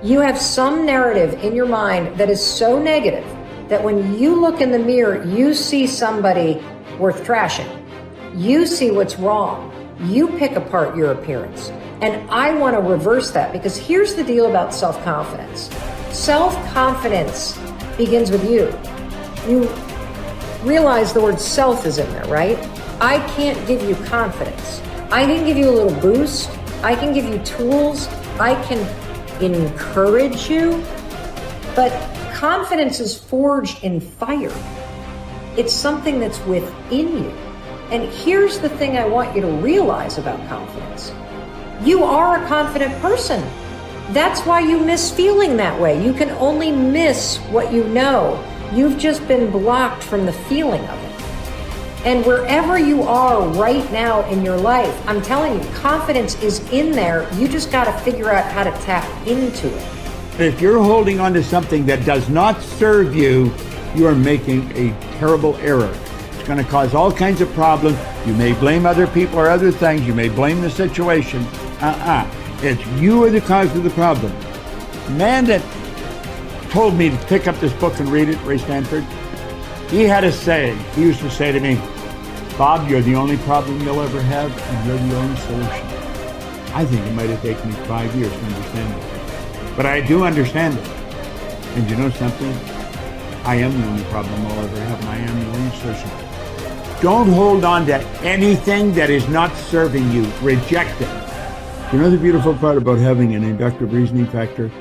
You have some narrative in your mind that is so negative that when you look in the mirror, you see somebody worth trashing. You see what's wrong. You pick apart your appearance. And I want to reverse that, because here's the deal about self-confidence. Self-confidence begins with you. You realize the word self is in there, right? I can't give you confidence. I can give you a little boost. I can give you tools. I can encourage you. But confidence is forged in fire. It's something that's within you. And here's the thing I want you to realize about confidence. You are a confident person. That's why you miss feeling that way. You can only miss what you know. You've just been blocked from the feeling of it. And wherever you are right now in your life, I'm telling you, confidence is in there. You just got to figure out how to tap into it. If you're holding on to something that does not serve you, you are making a terrible error. It's going to cause all kinds of problems. You may blame other people or other things. You may blame the situation. It's you are the cause of the problem. The man that told me to pick up this book and read it, Ray Stanford, he had a saying. He used to say to me, Bob, you're the only problem you'll ever have, and you're the only solution. I think it might have taken me 5 years to understand it. But I do understand it. And you know something? I am the only problem I'll ever have, and I am the only solution. Don't hold on to anything that is not serving you. Reject it. You know the beautiful part about having an inductive reasoning factor?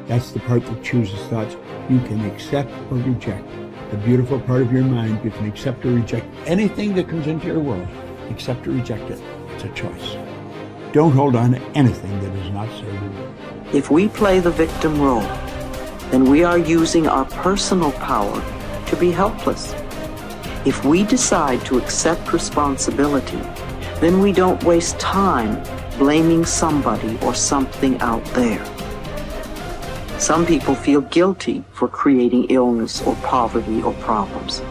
That's the part that chooses thoughts. You can accept or reject. The beautiful part of your mind, you can accept or reject anything that comes into your world. Accept or reject it. It's a choice. Don't hold on to anything that is not serving you. If we play the victim role, then we are using our personal power to be helpless. If we decide to accept responsibility, then we don't waste time blaming somebody or something out there. Some people feel guilty for creating illness or poverty or problems.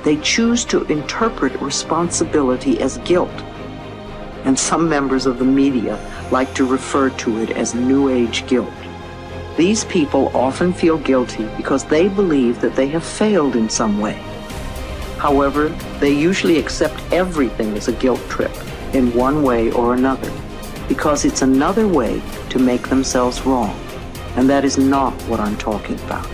They choose to interpret responsibility as guilt. And some members of the media like to refer to it as New Age guilt. These people often feel guilty because they believe that they have failed in some way. However, they usually accept everything as a guilt trip in one way or another, because it's another way to make themselves wrong. And that is not what I'm talking about.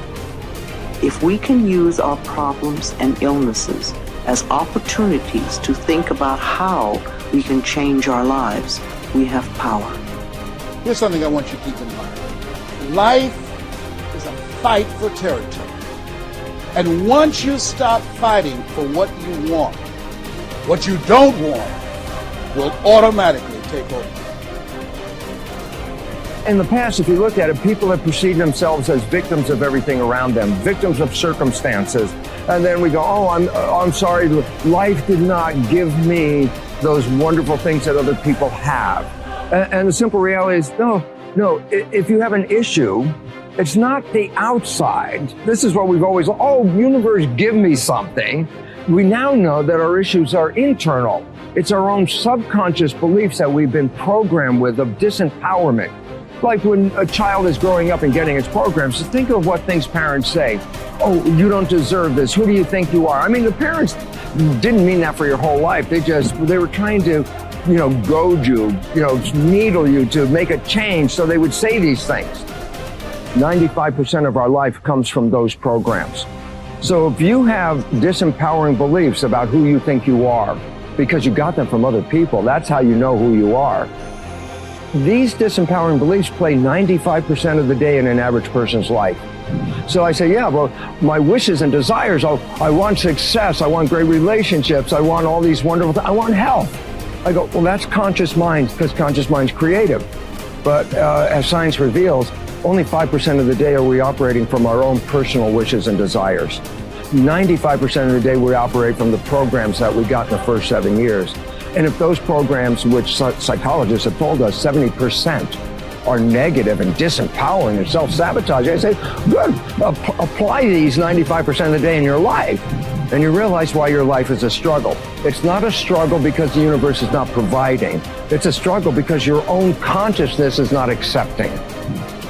If we can use our problems and illnesses as opportunities to think about how we can change our lives, we have power. Here's something I want you to keep in mind. Life is a fight for territory. And once you stop fighting for what you want, what you don't want will automatically take over. In the past, if you look at it, people have perceived themselves as victims of everything around them, victims of circumstances. And then we go, oh, I'm sorry, life did not give me those wonderful things that other people have. And the simple reality is, no, if you have an issue, it's not the outside. This is what we've always, universe, give me something. We now know that our issues are internal. It's our own subconscious beliefs that we've been programmed with of disempowerment. Like when a child is growing up and getting its programs, so think of what things parents say. Oh, you don't deserve this. Who do you think you are? I mean, the parents didn't mean that for your whole life. They were trying to, goad you, needle you to make a change. So they would say these things. 95% of our life comes from those programs. So if you have disempowering beliefs about who you think you are, because you got them from other people, that's how you know who you are. These disempowering beliefs play 95% of the day in an average person's life. So I say, my wishes and desires, I want success, I want great relationships, I want all these wonderful things, I want health. I go, well, that's conscious mind, because conscious mind's creative. But as science reveals, only 5% of the day are we operating from our own personal wishes and desires. 95% of the day we operate from the programs that we got in the first 7 years. And if those programs, which psychologists have told us 70% are negative and disempowering and self-sabotaging, I say, good, apply these 95% of the day in your life. And you realize why your life is a struggle. It's not a struggle because the universe is not providing. It's a struggle because your own consciousness is not accepting.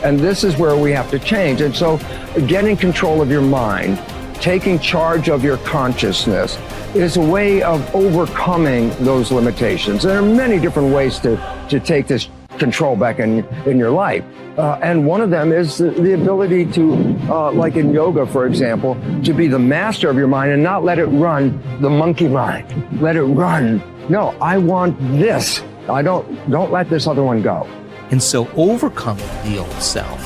And this is where we have to change. And so getting control of your mind, taking charge of your consciousness is a way of overcoming those limitations. There are many different ways to take this control back in your life. And one of them is the ability to, like in yoga, for example, to be the master of your mind and not let it run the monkey mind. Let it run. No, I want this. Don't let this other one go. And so overcoming the old self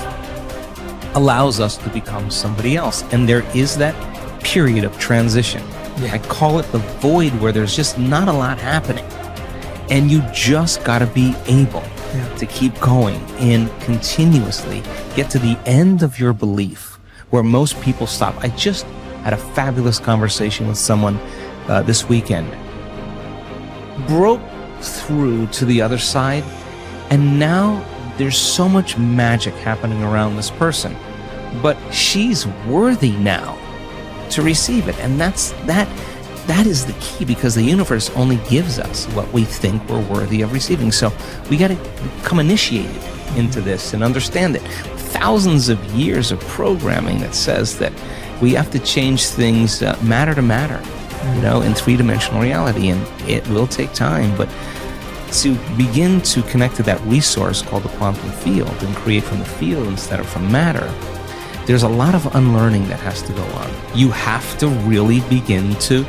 allows us to become somebody else. And there is that period of transition. I call it the void, where there's just not a lot happening. And you just got to be able to keep going and continuously get to the end of your belief, where most people stop. I just had a fabulous conversation with someone this weekend. Broke through to the other side, and now there's so much magic happening around this person, but she's worthy now to receive it. And that is the key, because the universe only gives us what we think we're worthy of receiving. So we got to become initiated into this and understand it. Thousands of years of programming that says that we have to change things matter to matter, in three-dimensional reality, and it will take time. But to begin to connect to that resource called the quantum field and create from the field instead of from matter, there's a lot of unlearning that has to go on. You have to really begin to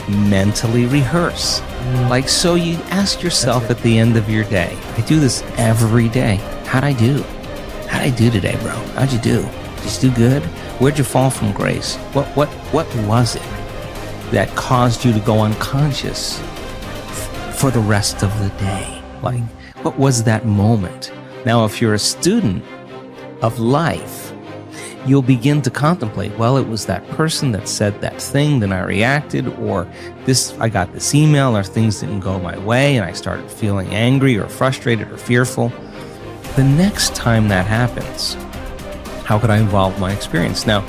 mentally rehearse. Like, so you ask yourself at the end of your day, I do this every day. How'd I do? How'd I do today, bro? How'd you do? Did you do good? Where'd you fall from grace? What was it that caused you to go unconscious for the rest of the day? Like, what was that moment? Now, if you're a student of life, you'll begin to contemplate, well, it was that person that said that thing, then I reacted, or I got this email, or things didn't go my way, and I started feeling angry or frustrated or fearful. The next time that happens, how could I involve my experience? Now,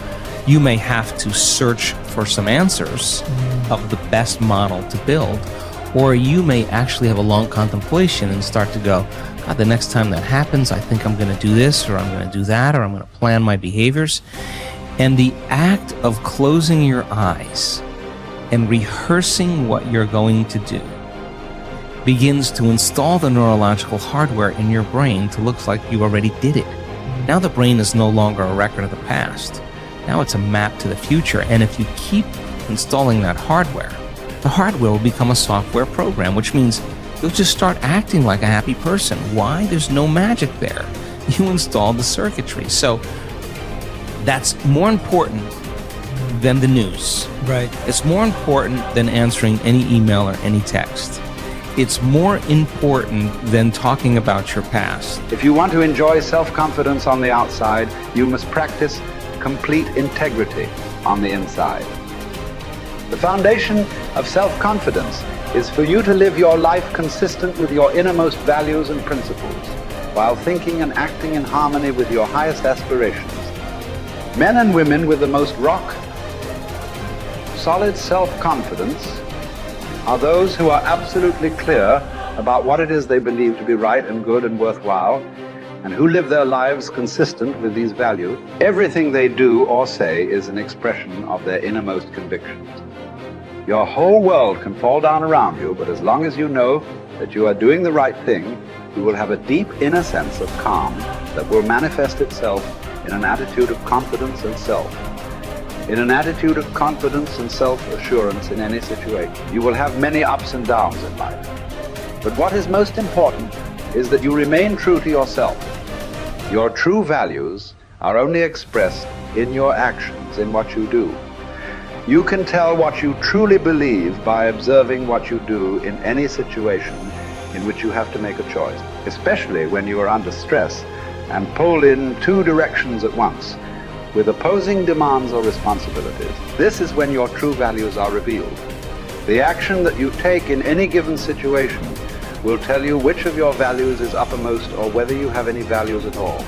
you may have to search for some answers of the best model to build, or you may actually have a long contemplation and start to go, God, the next time that happens, I think I'm going to do this, or I'm going to do that, or I'm going to plan my behaviors. And the act of closing your eyes and rehearsing what you're going to do begins to install the neurological hardware in your brain to look like you already did it. Now the brain is no longer a record of the past. Now it's a map to the future. And if you keep installing that hardware, the hardware will become a software program, which means you'll just start acting like a happy person. Why? There's no magic there. You installed the circuitry. So that's more important than the news. Right. It's more important than answering any email or any text. It's more important than talking about your past. If you want to enjoy self-confidence on the outside, you must practice complete integrity on the inside. The foundation of self-confidence is for you to live your life consistent with your innermost values and principles, while thinking and acting in harmony with your highest aspirations. Men and women with the most solid self-confidence are those who are absolutely clear about what it is they believe to be right and good and worthwhile, and who live their lives consistent with these values. Everything they do or say is an expression of their innermost convictions. Your whole world can fall down around you, but as long as you know that you are doing the right thing, you will have a deep inner sense of calm that will manifest itself in an attitude of confidence and self-assurance in any situation. You will have many ups and downs in life. But what is most important is that you remain true to yourself. Your true values are only expressed in your actions, in what you do. You can tell what you truly believe by observing what you do in any situation in which you have to make a choice, especially when you are under stress and pulled in two directions at once, with opposing demands or responsibilities. This is when your true values are revealed. The action that you take in any given situation will tell you which of your values is uppermost or whether you have any values at all.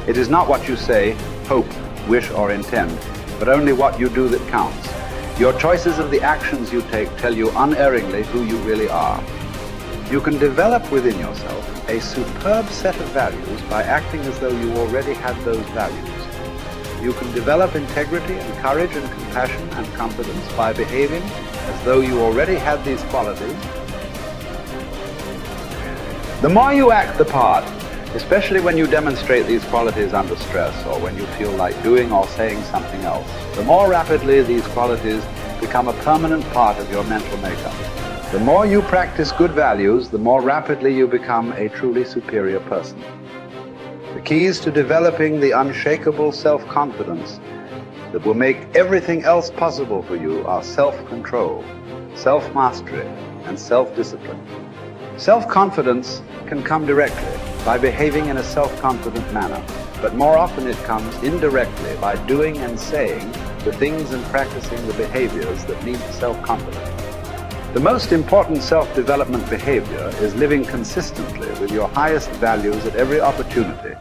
It is not what you say, hope, wish, or intend, but only what you do that counts. Your choices of the actions you take tell you unerringly who you really are. You can develop within yourself a superb set of values by acting as though you already had those values. You can develop integrity and courage and compassion and confidence by behaving as though you already had these qualities. The more you act the part, especially when you demonstrate these qualities under stress or when you feel like doing or saying something else, the more rapidly these qualities become a permanent part of your mental makeup. The more you practice good values, the more rapidly you become a truly superior person. The keys to developing the unshakable self-confidence that will make everything else possible for you are self-control, self-mastery, and self-discipline. Self-confidence can come directly by behaving in a self-confident manner, but more often it comes indirectly by doing and saying the things and practicing the behaviors that lead to self-confidence. The most important self-development behavior is living consistently with your highest values at every opportunity